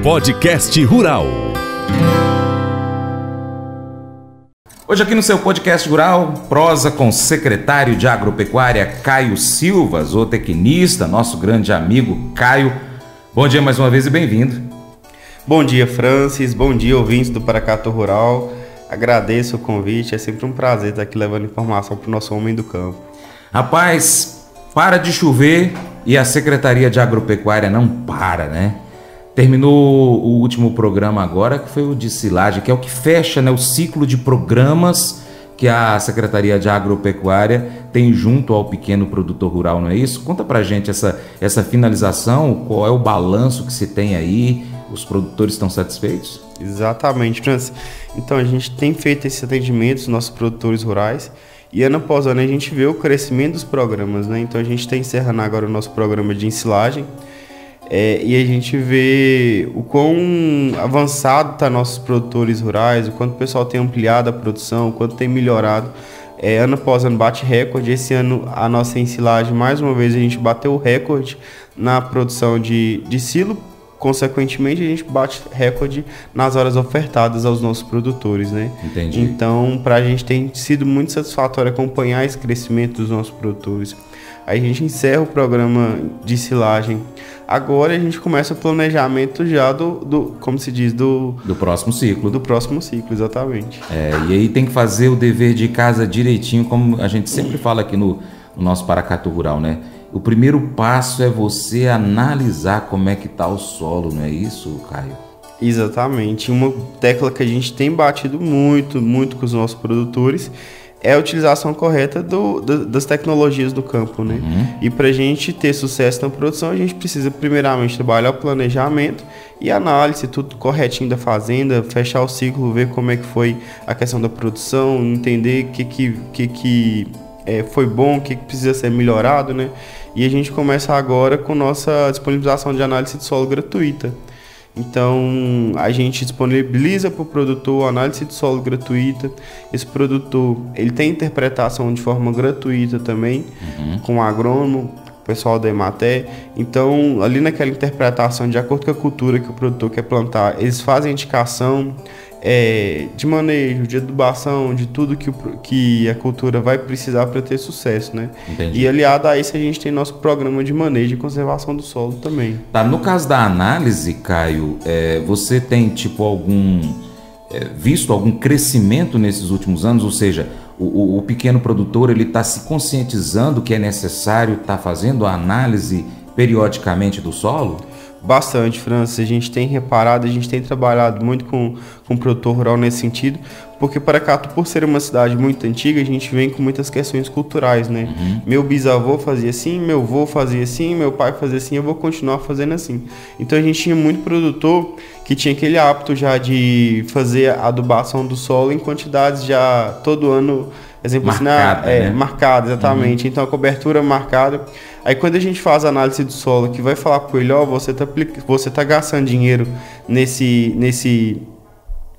Podcast Rural. Hoje aqui no seu Podcast Rural, prosa com o secretário de Agropecuária, Caio Silva, zootecnista, nosso grande amigo Caio. Bom dia mais uma vez e bem-vindo. Bom dia, Francis. Bom dia, ouvintes do Paracatu Rural. Agradeço o convite, é sempre um prazer estar aqui levando informação para o nosso homem do campo. Rapaz, para de chover e a Secretaria de Agropecuária não para, né? Terminou o último programa agora, que foi o de silagem, que é o que fecha, né, o ciclo de programas que a Secretaria de Agropecuária tem junto ao pequeno produtor rural, não é isso? Conta pra gente essa finalização, qual é o balanço que se tem aí, os produtores estão satisfeitos? Exatamente, Francis. Então a gente tem feito esse atendimento dos nossos produtores rurais e ano após ano a gente vê o crescimento dos programas, né? Então a gente está encerrando agora o nosso programa de ensilagem. E a gente vê o quão avançado está nossos produtores rurais, o quanto o pessoal tem ampliado a produção, o quanto tem melhorado. Ano após ano bate recorde. Esse ano a nossa ensilagem, mais uma vez, a gente bateu o recorde na produção de silo. Consequentemente, a gente bate recorde nas horas ofertadas aos nossos produtores, né? Entendi. Então, para a gente tem sido muito satisfatório acompanhar esse crescimento dos nossos produtores. Aí a gente encerra o programa de silagem. Agora a gente começa o planejamento já como se diz, do próximo ciclo. Do próximo ciclo, exatamente. E aí tem que fazer o dever de casa direitinho, como a gente sempre fala aqui no nosso Paracatu Rural, né? O primeiro passo é você analisar como é que está o solo, não é isso, Caio? Exatamente. Uma tecla que a gente tem batido muito com os nossos produtores é a utilização correta das tecnologias do campo, né? Uhum. E para a gente ter sucesso na produção, a gente precisa primeiramente trabalhar o planejamento e análise, tudo corretinho da fazenda, fechar o ciclo, ver como é que foi a questão da produção, entender o que foi bom, o que precisa ser melhorado, né? E a gente começa agora com nossa disponibilização de análise de solo gratuita. Então, a gente disponibiliza para o produtor análise de solo gratuita. Esse produtor, ele tem interpretação de forma gratuita também, com o agrônomo, o pessoal da Emater. Então, ali naquela interpretação, de acordo com a cultura que o produtor quer plantar, eles fazem indicação de manejo, de adubação, de tudo que a cultura vai precisar para ter sucesso, né? Entendi. E aliado a isso, a gente tem nosso programa de manejo e conservação do solo também. Tá, no caso da análise, Caio, você tem visto algum crescimento nesses últimos anos? Ou seja, o pequeno produtor ele está se conscientizando que é necessário estar fazendo a análise periodicamente do solo? Bastante, Francis. A gente tem reparado, a gente tem trabalhado muito com o produtor rural nesse sentido, porque Paracatu, por ser uma cidade muito antiga, a gente vem com muitas questões culturais, né? Meu bisavô fazia assim, meu avô fazia assim, meu pai fazia assim, eu vou continuar fazendo assim. Então a gente tinha muito produtor que tinha aquele hábito já de fazer a adubação do solo em quantidades já todo ano, exemplo marcada, assim, né? Marcada, exatamente. Então a cobertura marcada. Aí quando a gente faz a análise do solo, que vai falar com ele, você tá gastando dinheiro nesse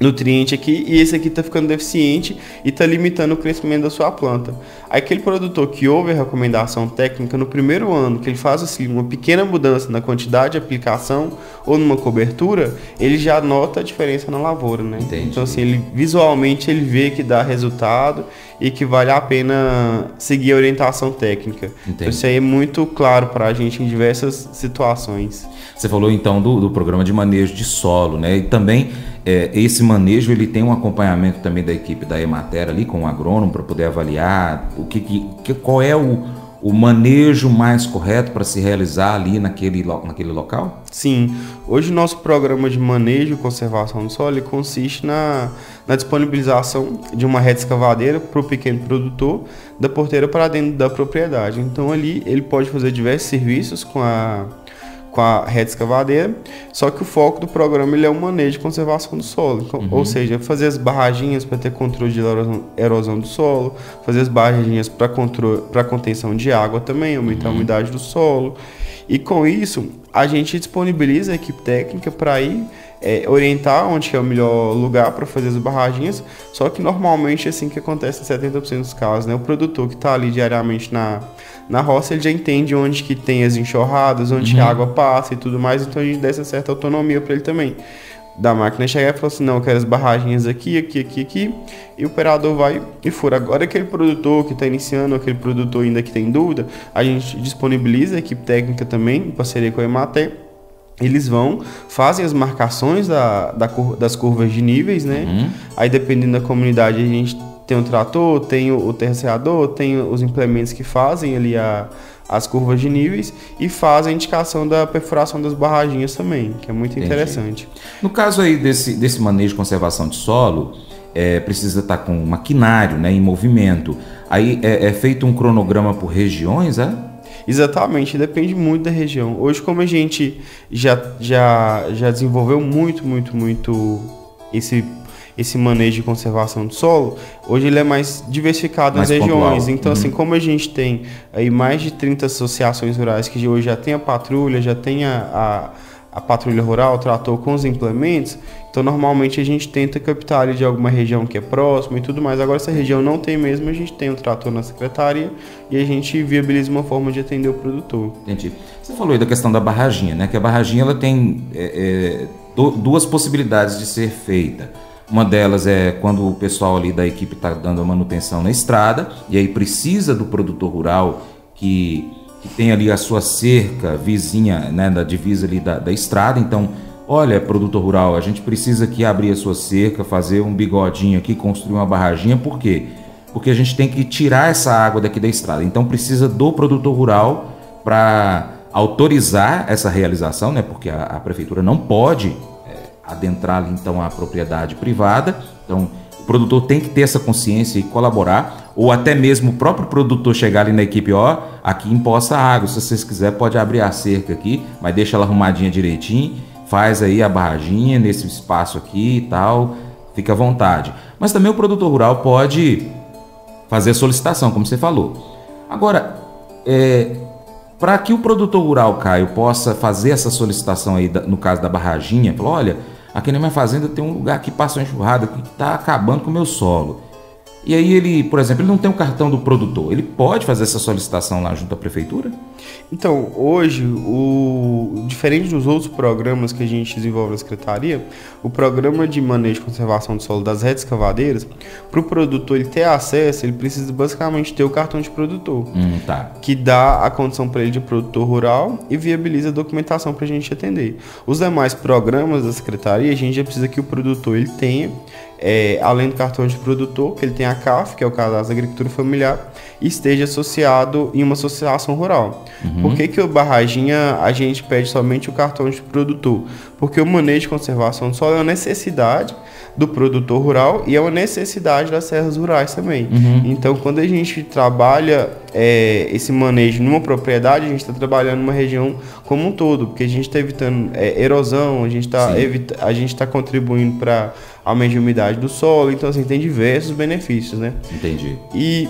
nutriente aqui, e esse aqui tá ficando deficiente e tá limitando o crescimento da sua planta. Aí aquele produtor que ouve a recomendação técnica no primeiro ano, que ele faz assim, uma pequena mudança na quantidade de aplicação ou numa cobertura, ele já nota a diferença na lavoura, né? Entendi. Então assim, visualmente ele vê que dá resultado e que vale a pena seguir a orientação técnica. Então, isso aí é muito claro para a gente em diversas situações. Você falou então do programa de manejo de solo, né? E também esse manejo ele tem um acompanhamento também da equipe da Emater ali com o agrônomo para poder avaliar qual é o manejo mais correto para se realizar ali naquele local? Sim, hoje o nosso programa de manejo e conservação do solo ele consiste na disponibilização de uma rede escavadeira para o pequeno produtor da porteira para dentro da propriedade. Então ali ele pode fazer diversos serviços com a rede escavadeira, só que o foco do programa ele é o manejo de conservação do solo, ou seja, fazer as barraginhas para ter controle de erosão do solo, fazer as barraginhas para contenção de água também, aumentar a umidade do solo, e com isso a gente disponibiliza a equipe técnica para ir orientar onde que é o melhor lugar para fazer as barraginhas, só que normalmente é assim que acontece em 70% dos casos, né? O produtor que está ali diariamente na roça, ele já entende onde que tem as enxurradas, onde que a água passa e tudo mais, então a gente dá essa certa autonomia para ele também. Da máquina chegar e falar assim, não, eu quero as barraginhas aqui, e o operador vai e fura. Agora aquele produtor que está iniciando, aquele produtor ainda que tem dúvida, a gente disponibiliza a equipe técnica também, em parceria com a Emater. Eles fazem as marcações das curvas de níveis, né? Aí dependendo da comunidade a gente tem um trator, tem o terraceador, tem os implementos que fazem ali as curvas de níveis e faz a indicação da perfuração das barraginhas também, que é muito interessante. No caso aí desse manejo de conservação de solo, precisa estar com maquinário, né, em movimento. Aí é feito um cronograma por regiões, é? Exatamente, depende muito da região. Hoje, como a gente já desenvolveu muito esse manejo de conservação do solo, hoje ele é mais diversificado nas regiões. Pontual. Então, assim, como a gente tem aí mais de 30 associações rurais que hoje já tem a patrulha, já tem a patrulha rural, o trator com os implementos, então normalmente a gente tenta captar ali de alguma região que é próxima e tudo mais. Agora, se a região não tem mesmo, a gente tem um trator na secretaria e a gente viabiliza uma forma de atender o produtor. Entendi. Você falou aí da questão da barraginha, né? Que a barraginha ela tem duas possibilidades de ser feita. Uma delas é quando o pessoal ali da equipe está dando a manutenção na estrada e aí precisa do produtor rural que tem ali a sua cerca vizinha, né, da divisa ali da estrada. Então, olha, produtor rural, a gente precisa aqui abrir a sua cerca, fazer um bigodinho aqui, construir uma barraginha. Por quê? Porque a gente tem que tirar essa água daqui da estrada. Então, precisa do produtor rural para autorizar essa realização, né? Porque a prefeitura não pode adentrar ali, então, a propriedade privada. Então, o produtor tem que ter essa consciência e colaborar, ou até mesmo o próprio produtor chegar ali na equipe, aqui empoça a água, se vocês quiserem pode abrir a cerca aqui, mas deixa ela arrumadinha direitinho, faz aí a barraginha nesse espaço aqui e tal, fica à vontade. Mas também o produtor rural pode fazer a solicitação, como você falou. Agora, para que o produtor rural, Caio, possa fazer essa solicitação aí, no caso da barraginha, falou, olha, aqui na minha fazenda tem um lugar que passa uma enxurrada que está acabando com o meu solo. E aí ele, por exemplo, ele não tem o cartão do produtor. Ele pode fazer essa solicitação lá junto à prefeitura? Então, hoje, diferente dos outros programas que a gente desenvolve na Secretaria, o programa de manejo e conservação do solo das redes escavadeira, para o produtor ele ter acesso, ele precisa basicamente ter o cartão de produtor, que dá a condição para ele de produtor rural e viabiliza a documentação para a gente atender. Os demais programas da Secretaria, a gente já precisa que o produtor ele tenha, além do cartão de produtor, que ele tenha a CAF, que é o Cadastro da Agricultura Familiar, e esteja associado em uma associação rural. Por que a barraginha a gente pede somente o cartão de produtor? Porque o manejo de conservação do solo é uma necessidade do produtor rural e é uma necessidade das serras rurais também. Então, quando a gente trabalha esse manejo numa propriedade, a gente está trabalhando numa região como um todo, porque a gente está evitando erosão, a gente está contribuindo para aumento de umidade do solo, então assim, tem diversos benefícios, né? Entendi. E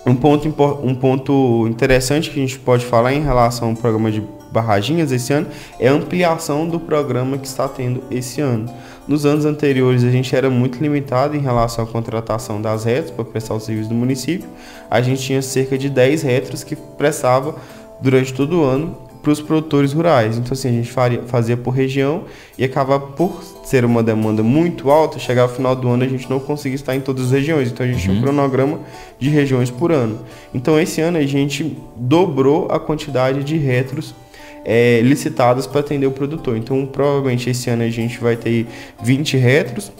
um ponto interessante que a gente pode falar em relação ao programa de barraginhas esse ano é a ampliação do programa que está tendo esse ano. Nos anos anteriores a gente era muito limitado em relação à contratação das redes para prestar o serviço do município. A gente tinha cerca de 10 retros que prestava durante todo o ano para os produtores rurais. Então assim, a gente fazia por região e acaba por ser uma demanda muito alta, chegar ao final do ano a gente não conseguia estar em todas as regiões. Então a gente tinha um cronograma de regiões por ano. Então esse ano a gente dobrou a quantidade de retros licitadas para atender o produtor. Então provavelmente esse ano a gente vai ter 20 retros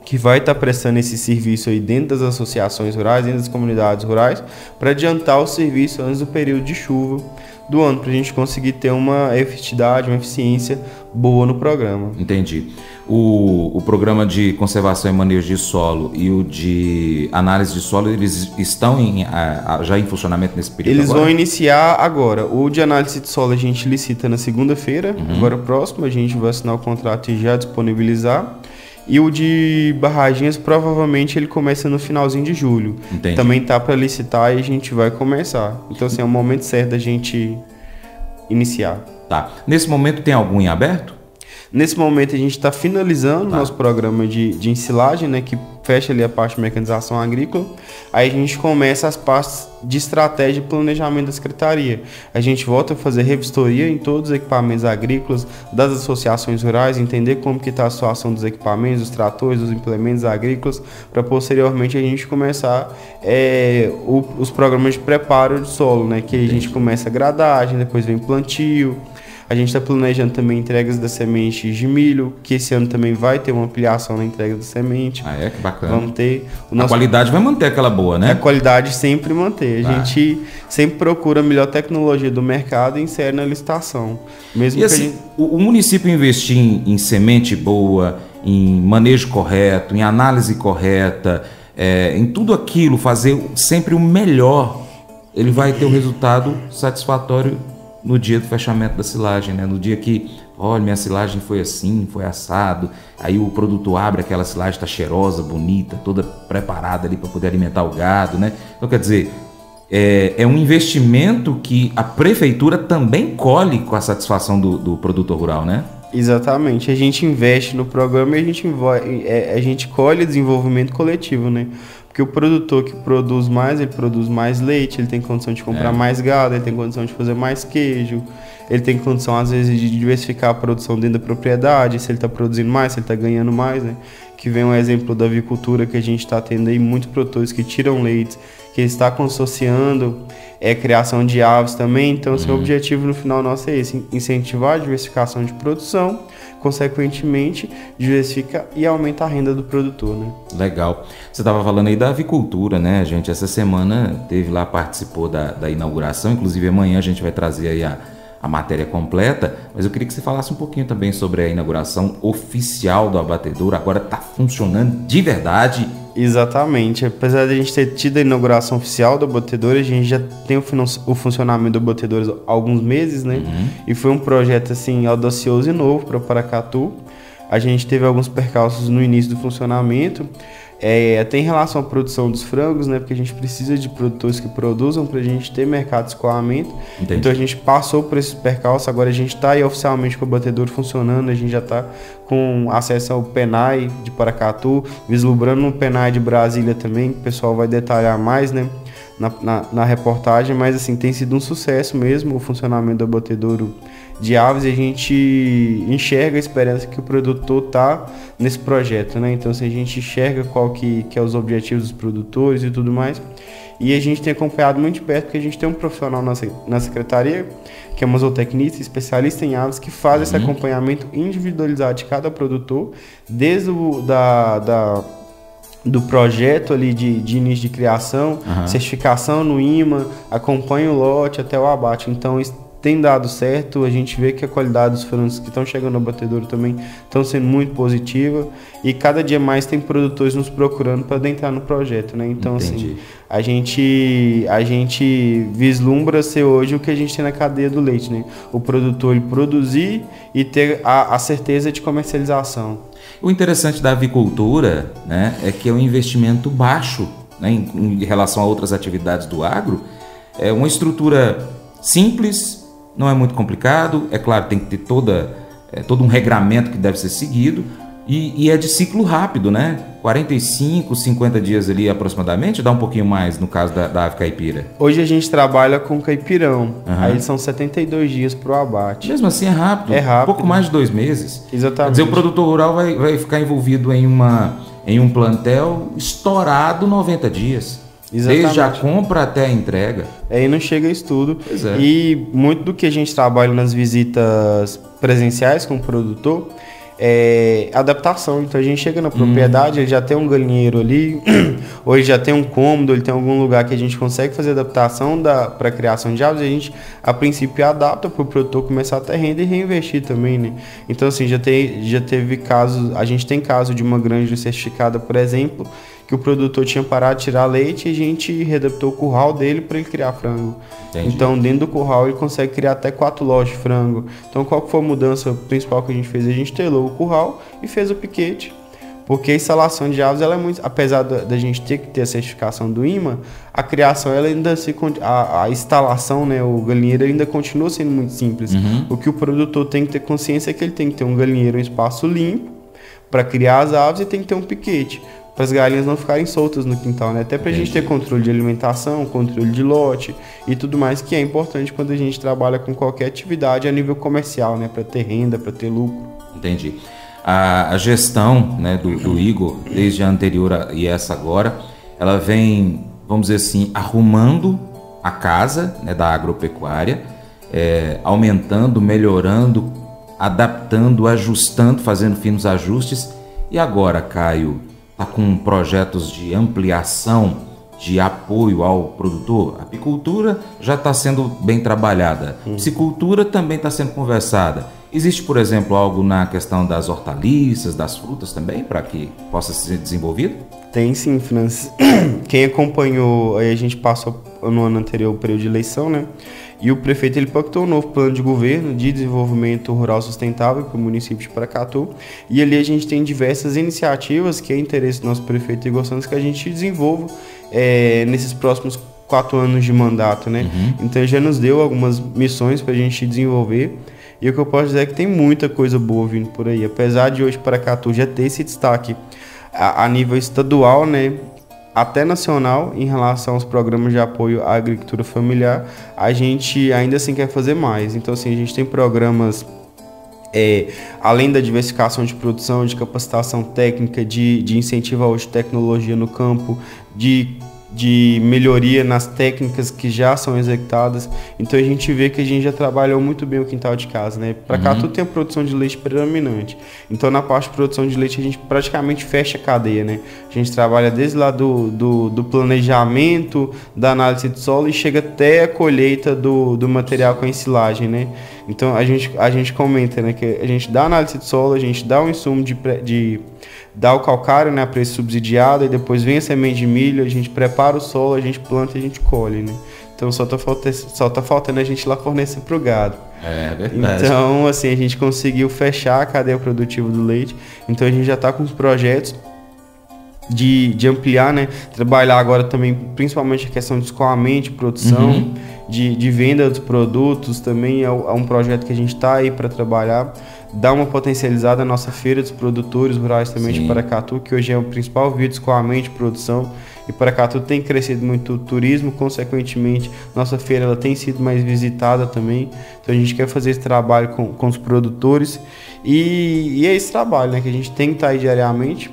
que vai estar prestando esse serviço aí dentro das associações rurais, dentro das comunidades rurais, para adiantar o serviço antes do período de chuva do ano, para a gente conseguir ter uma efetividade, uma eficiência boa no programa. Entendi. O programa de conservação e manejo de solo e o de análise de solo, eles estão já em funcionamento nesse período? Eles vão iniciar agora. O de análise de solo a gente licita na segunda-feira, agora próximo, a gente vai assinar o contrato e já disponibilizar. E o de barraginhas, provavelmente ele começa no finalzinho de julho. Entendi. Também tá para licitar e a gente vai começar. Então, assim, é o momento certo da gente iniciar. Tá. Nesse momento tem algum em aberto? Nesse momento a gente está finalizando nosso programa de ensilagem, né, que fecha ali a parte de mecanização agrícola. Aí a gente começa as partes de estratégia e planejamento da secretaria. A gente volta a fazer revistoria em todos os equipamentos agrícolas das associações rurais, entender como que está a situação dos equipamentos, dos tratores, dos implementos agrícolas, para posteriormente a gente começar os programas de preparo de solo, né, que a gente começa a gradagem, depois vem plantio. A gente está planejando também entregas das sementes de milho, que esse ano também vai ter uma ampliação na entrega da semente. Que bacana. Vamos ter a qualidade vai manter aquela boa, né? A qualidade sempre manter. A gente sempre procura a melhor tecnologia do mercado e insere na licitação. Mesmo e assim, o município investir em semente boa, em manejo correto, em análise correta, em tudo aquilo, fazer sempre o melhor, ele vai ter um resultado satisfatório no dia do fechamento da silagem, né? No dia que, olha, minha silagem foi assim, foi assado, aí o produtor abre aquela silagem, está cheirosa, bonita, toda preparada ali para poder alimentar o gado, né? Então, quer dizer, é um investimento que a prefeitura também colhe com a satisfação do produtor rural, né? Exatamente, a gente investe no programa e a gente colhe desenvolvimento coletivo, né? Porque o produtor que produz mais, ele produz mais leite, ele tem condição de comprar mais gado, ele tem condição de fazer mais queijo, ele tem condição, às vezes, de diversificar a produção dentro da propriedade, se ele está produzindo mais, se ele está ganhando mais, né? Que vem um exemplo da avicultura que a gente está tendo aí, muitos produtores que tiram leite, que está consorciando, criação de aves também. Então, o objetivo no final nosso é esse, incentivar a diversificação de produção, consequentemente, diversifica e aumenta a renda do produtor, né? Legal. Você estava falando aí da avicultura, né, gente? Essa semana teve lá, participou da inauguração, inclusive amanhã a gente vai trazer aí a matéria completa, mas eu queria que você falasse um pouquinho também sobre a inauguração oficial do abatedouro. Agora está funcionando de verdade. Exatamente. Apesar de a gente ter tido a inauguração oficial do abatedouro, a gente já tem o funcionamento do abatedouro há alguns meses, né? E foi um projeto assim audacioso e novo para Paracatu. A gente teve alguns percalços no início do funcionamento, até em relação à produção dos frangos, né? Porque a gente precisa de produtores que produzam para a gente ter mercado de escoamento. Entendi. Então a gente passou por esses percalços, agora a gente está aí oficialmente com o abatedouro funcionando, a gente já está com acesso ao PENAI de Paracatu, vislumbrando um PENAI de Brasília também, que o pessoal vai detalhar mais, né? Na reportagem, mas assim, tem sido um sucesso mesmo o funcionamento do abatedouro de aves, e a gente enxerga a esperança que o produtor está nesse projeto, né? Então, assim, a gente enxerga qual que é os objetivos dos produtores e tudo mais, e a gente tem acompanhado muito de perto, porque a gente tem um profissional na secretaria, que é um zootecnista, especialista em aves, que faz esse acompanhamento individualizado de cada produtor, desde do projeto ali de início de criação, certificação no IMA, acompanha o lote até o abate. Então, isso tem dado certo, a gente vê que a qualidade dos frangos que estão chegando no abatedouro também estão sendo muito positiva, e cada dia mais tem produtores nos procurando para adentrar no projeto, né? Então, assim, a gente vislumbra ser hoje o que a gente tem na cadeia do leite, né? O produtor ele produzir e ter a certeza de comercialização. O interessante da avicultura, né, é que é um investimento baixo, né, em relação a outras atividades do agro. É uma estrutura simples, não é muito complicado. É claro, tem que ter todo um regramento que deve ser seguido. E é de ciclo rápido, né? 45, 50 dias ali aproximadamente, dá um pouquinho mais no caso da ave caipira. Hoje a gente trabalha com caipirão, aí são 72 dias para o abate. Mesmo assim é rápido, pouco mais de 2 meses. Exatamente. Quer dizer, o produtor rural vai ficar envolvido em um plantel estourado 90 dias. Exatamente. Desde a compra até a entrega. Aí não chega isso tudo. E muito do que a gente trabalha nas visitas presenciais com o produtor adaptação. Então a gente chega na propriedade, ele já tem um galinheiro ali, ou ele já tem um cômodo, ele tem algum lugar que a gente consegue fazer adaptação para a criação de aves, e a gente a princípio adapta para o produtor começar a ter renda e reinvestir também, né? Então assim, já teve casos, a gente tem caso de uma granja certificada, por exemplo, que o produtor tinha parado de tirar leite e a gente readaptou o curral dele para ele criar frango. Entendi. Então, dentro do curral, ele consegue criar até 4 lojas de frango. Então, qual que foi a mudança principal que a gente fez? A gente telou o curral e fez o piquete Porque a instalação de aves, ela é muito, apesar da gente ter que ter a certificação do IMA, a criação, ela ainda a instalação, né, o galinheiro ainda continua sendo muito simples. O que o produtor tem que ter consciência é que ele tem que ter um galinheiro, um espaço limpo para criar as aves, e tem que ter um piquete para as galinhas não ficarem soltas no quintal, né? Até para a gente ter controle de alimentação, controle de lote e tudo mais, que é importante quando a gente trabalha com qualquer atividade a nível comercial, né? Para ter renda, para ter lucro. Entendi. A gestão, né, do Igor, desde a anterior e essa agora, ela vem, vamos dizer assim, arrumando a casa, né, da agropecuária, aumentando, melhorando, adaptando, ajustando, fazendo finos ajustes. E agora, Caio, está com projetos de ampliação, de apoio ao produtor? A apicultura já está sendo bem trabalhada. Piscicultura também está sendo conversada. Existe, por exemplo, algo na questão das hortaliças, das frutas também, para que possa ser desenvolvido? Tem sim, Francis. Quem acompanhou, aí a gente passou no ano anterior o período de eleição, né? E o prefeito ele pactou um novo plano de governo de desenvolvimento rural sustentável para o município de Paracatu. E ali a gente tem diversas iniciativas que é interesse do nosso prefeito Igor Santos que a gente desenvolva nesses próximos 4 anos de mandato, né? Então ele já nos deu algumas missões para a gente desenvolver. E o que eu posso dizer é que tem muita coisa boa vindo por aí. Apesar de hoje Paracatu já ter esse destaque a nível estadual, né? Até nacional, em relação aos programas de apoio à agricultura familiar, a gente ainda assim quer fazer mais. Então, assim, a gente tem programas, além da diversificação de produção, de capacitação técnica, de incentivo à uso de tecnologia no campo, de melhoria nas técnicas que já são executadas. Então a gente vê que a gente já trabalhou muito bem o quintal de casa, né? Para cá tudo tem a produção de leite predominante. Então na parte de produção de leite a gente praticamente fecha a cadeia, né? A gente trabalha desde lá do planejamento, da análise de solo e chega até a colheita do material com a ensilagem, né? Então a gente comenta, né, que a gente dá a análise de solo, a gente dá o insumo dá o calcário, né, a preço subsidiado, e depois vem a semente de milho, a gente prepara o solo, a gente planta e a gente colhe, né? Então só tá faltando a gente lá fornecer pro gado. É verdade. Então, assim, a gente conseguiu fechar a cadeia produtiva do leite. Então a gente já tá com os projetos de ampliar, né? Trabalhar agora também, principalmente a questão de escoamento, produção, de venda dos produtos, também é um projeto que a gente está aí para trabalhar. Dar uma potencializada na nossa feira dos produtores rurais também de Paracatu, que hoje é o principal via de escoamento e produção. E Paracatu tem crescido muito o turismo, consequentemente, nossa feira ela tem sido mais visitada também. Então a gente quer fazer esse trabalho com os produtores. E é esse trabalho, né, que a gente tem que estar aí diariamente.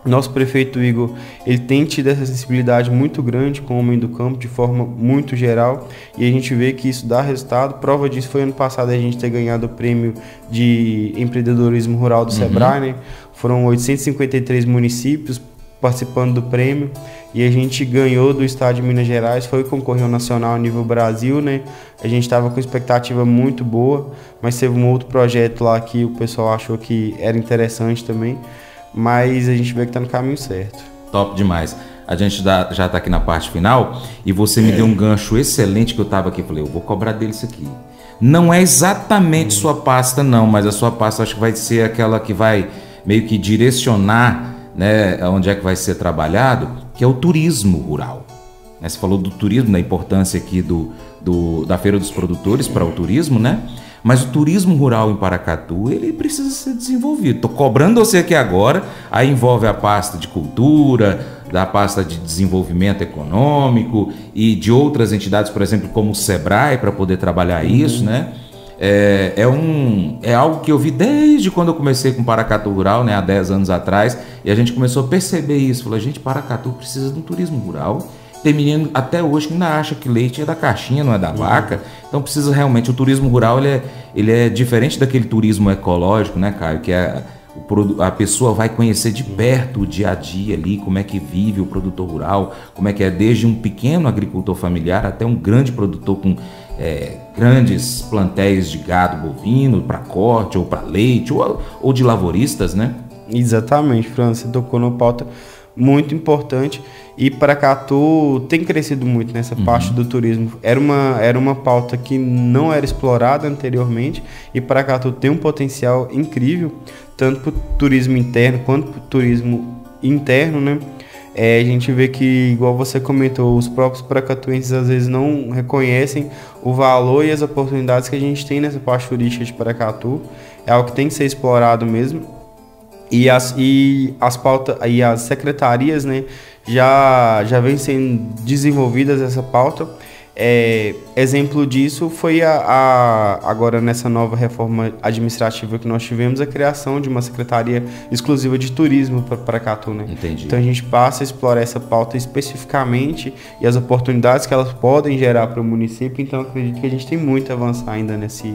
Nosso prefeito Igor, ele tem tido essa sensibilidade muito grande com o homem do campo, de forma muito geral, e a gente vê que isso dá resultado. Prova disso foi ano passado a gente ter ganhado o prêmio de empreendedorismo rural do Sebrae, né? Foram 853 municípios participando do prêmio, e a gente ganhou do estado de Minas Gerais, foi concorrer ao nacional a nível Brasil, né? A gente estava com expectativa muito boa, mas teve um outro projeto lá que o pessoal achou que era interessante também. Mas a gente vê que está no caminho certo. Top demais. A gente já está aqui na parte final e você me deu um gancho excelente que eu estava aqui. Falei, eu vou cobrar dele isso aqui. Não é exatamente sua pasta não, mas a sua pasta acho que vai ser aquela que vai meio que direcionar, né, onde é que vai ser trabalhado, que é o turismo rural. Você falou do turismo, da importância aqui da Feira dos Produtores para o turismo, né? Mas o turismo rural em Paracatu, ele precisa ser desenvolvido. Estou cobrando você aqui agora, aí envolve a pasta de cultura, da pasta de desenvolvimento econômico e de outras entidades, por exemplo, como o Sebrae, para poder trabalhar isso, né? É algo que eu vi desde quando eu comecei com Paracatu Rural, né, há 10 anos atrás, e a gente começou a perceber isso. Falou, gente, Paracatu precisa de um turismo rural. Tem menino até hoje que ainda acha que leite é da caixinha, não é da vaca. Então precisa realmente, o turismo rural ele é diferente daquele turismo ecológico, né, Caio? Que a pessoa vai conhecer de perto o dia a dia ali, como é que vive o produtor rural, como é que é desde um pequeno agricultor familiar até um grande produtor com grandes plantéis de gado bovino para corte ou para leite ou de lavouristas, né? Exatamente, Fran, você tocou numa pauta muito importante e Paracatu tem crescido muito nessa parte do turismo. Era uma pauta que não era explorada anteriormente e Paracatu tem um potencial incrível, tanto para o turismo interno quanto para o turismo interno, né? A gente vê que, igual você comentou, os próprios paracatuenses às vezes não reconhecem o valor e as oportunidades que a gente tem nessa parte turística de Paracatu. É algo que tem que ser explorado mesmo. E as pautas e as secretarias, né, já vem sendo desenvolvidas essa pauta. Exemplo disso foi agora nessa nova reforma administrativa que nós tivemos, a criação de uma secretaria exclusiva de turismo para Paracatu, né? Entendi. Então a gente passa a explorar essa pauta especificamente e as oportunidades que elas podem gerar para o município. Então acredito que a gente tem muito a avançar ainda nessa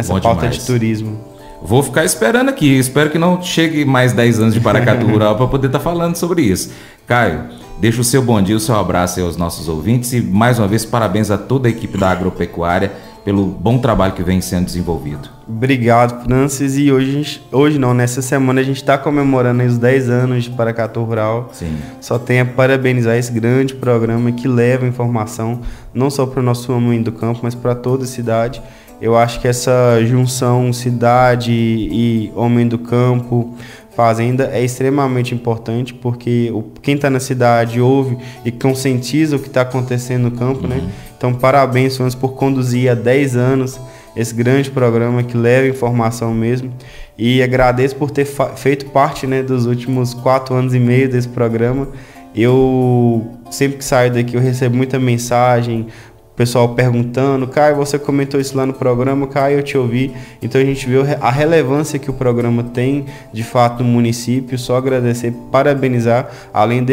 Bom pauta demais. de turismo. Vou ficar esperando aqui. Espero que não chegue mais 10 anos de Paracatu Rural para poder estar falando sobre isso. Caio, deixa o seu bom dia, o seu abraço aí aos nossos ouvintes e, mais uma vez, parabéns a toda a equipe da Agropecuária pelo bom trabalho que vem sendo desenvolvido. Obrigado, Francis. E hoje não, nessa semana a gente está comemorando aí os 10 anos de Paracatu Rural. Sim. Só tenho a parabenizar esse grande programa que leva informação não só para o nosso homem do campo, mas para toda a cidade. Eu acho que essa junção cidade e homem do campo, fazenda, é extremamente importante, porque quem está na cidade ouve e conscientiza o que está acontecendo no campo, né? Então, parabéns, Francis, por conduzir há 10 anos esse grande programa que leva informação mesmo. E agradeço por ter feito parte, né, dos últimos 4 anos e meio desse programa. Eu, sempre que saio daqui, eu recebo muita mensagem, pessoal perguntando: Caio, você comentou isso lá no programa, Caio, eu te ouvi. Então a gente viu a relevância que o programa tem de fato no município. Só agradecer, parabenizar, além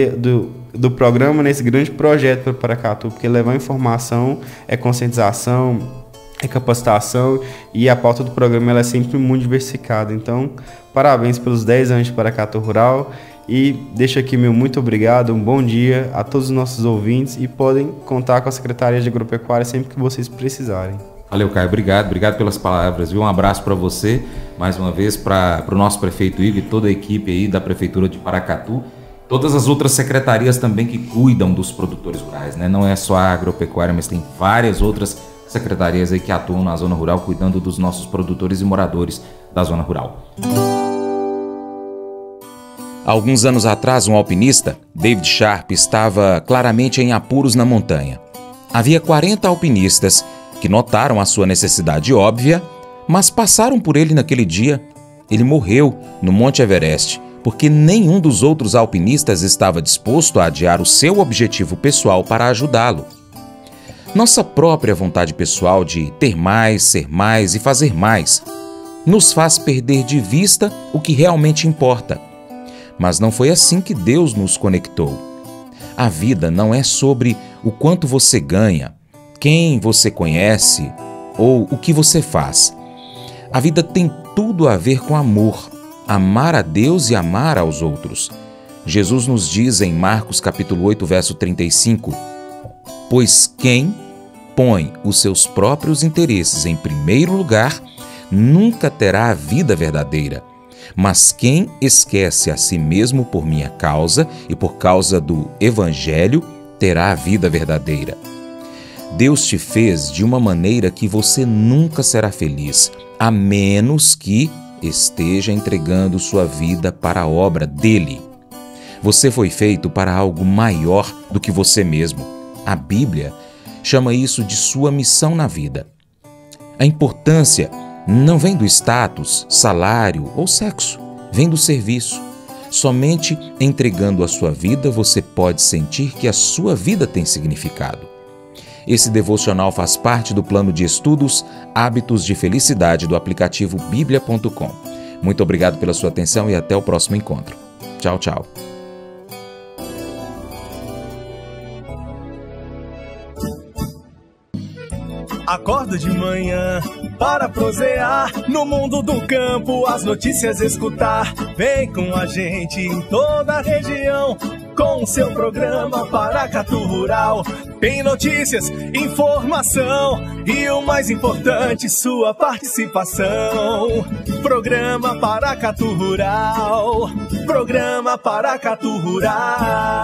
do programa, nesse grande projeto para Paracatu, porque levar informação é conscientização, é capacitação, e a pauta do programa ela é sempre muito diversificada. Então, parabéns pelos 10 anos de Paracatu Rural. E deixo aqui meu muito obrigado, um bom dia a todos os nossos ouvintes, e podem contar com a Secretaria de Agropecuária sempre que vocês precisarem. Valeu, Caio, obrigado pelas palavras, viu? Um abraço para você, mais uma vez, para o nosso prefeito Igor e toda a equipe aí da Prefeitura de Paracatu, todas as outras secretarias também que cuidam dos produtores rurais, né? Não é só a agropecuária, mas tem várias outras secretarias aí que atuam na zona rural, cuidando dos nossos produtores e moradores da zona rural. Há alguns anos atrás, um alpinista, David Sharp, estava claramente em apuros na montanha. Havia 40 alpinistas que notaram a sua necessidade óbvia, mas passaram por ele naquele dia. Ele morreu no Monte Everest, porque nenhum dos outros alpinistas estava disposto a adiar o seu objetivo pessoal para ajudá-lo. Nossa própria vontade pessoal de ter mais, ser mais e fazer mais nos faz perder de vista o que realmente importa. Mas não foi assim que Deus nos conectou. A vida não é sobre o quanto você ganha, quem você conhece ou o que você faz. A vida tem tudo a ver com amor, amar a Deus e amar aos outros. Jesus nos diz em Marcos capítulo 8, verso 35, pois quem põe os seus próprios interesses em primeiro lugar nunca terá a vida verdadeira. Mas quem esquece a si mesmo por minha causa e por causa do Evangelho, terá a vida verdadeira. Deus te fez de uma maneira que você nunca será feliz, a menos que esteja entregando sua vida para a obra dele. Você foi feito para algo maior do que você mesmo. A Bíblia chama isso de sua missão na vida. A importância não vem do status, salário ou sexo, vem do serviço. Somente entregando a sua vida você pode sentir que a sua vida tem significado. Esse devocional faz parte do plano de estudos Hábitos de Felicidade do aplicativo biblia.com. Muito obrigado pela sua atenção e até o próximo encontro. Tchau, tchau. Acorda de manhã para prosear no mundo do campo, as notícias escutar. Vem com a gente em toda a região com o seu programa Paracatu Rural. Tem notícias, informação e o mais importante, sua participação. Programa Paracatu Rural. Programa Paracatu Rural.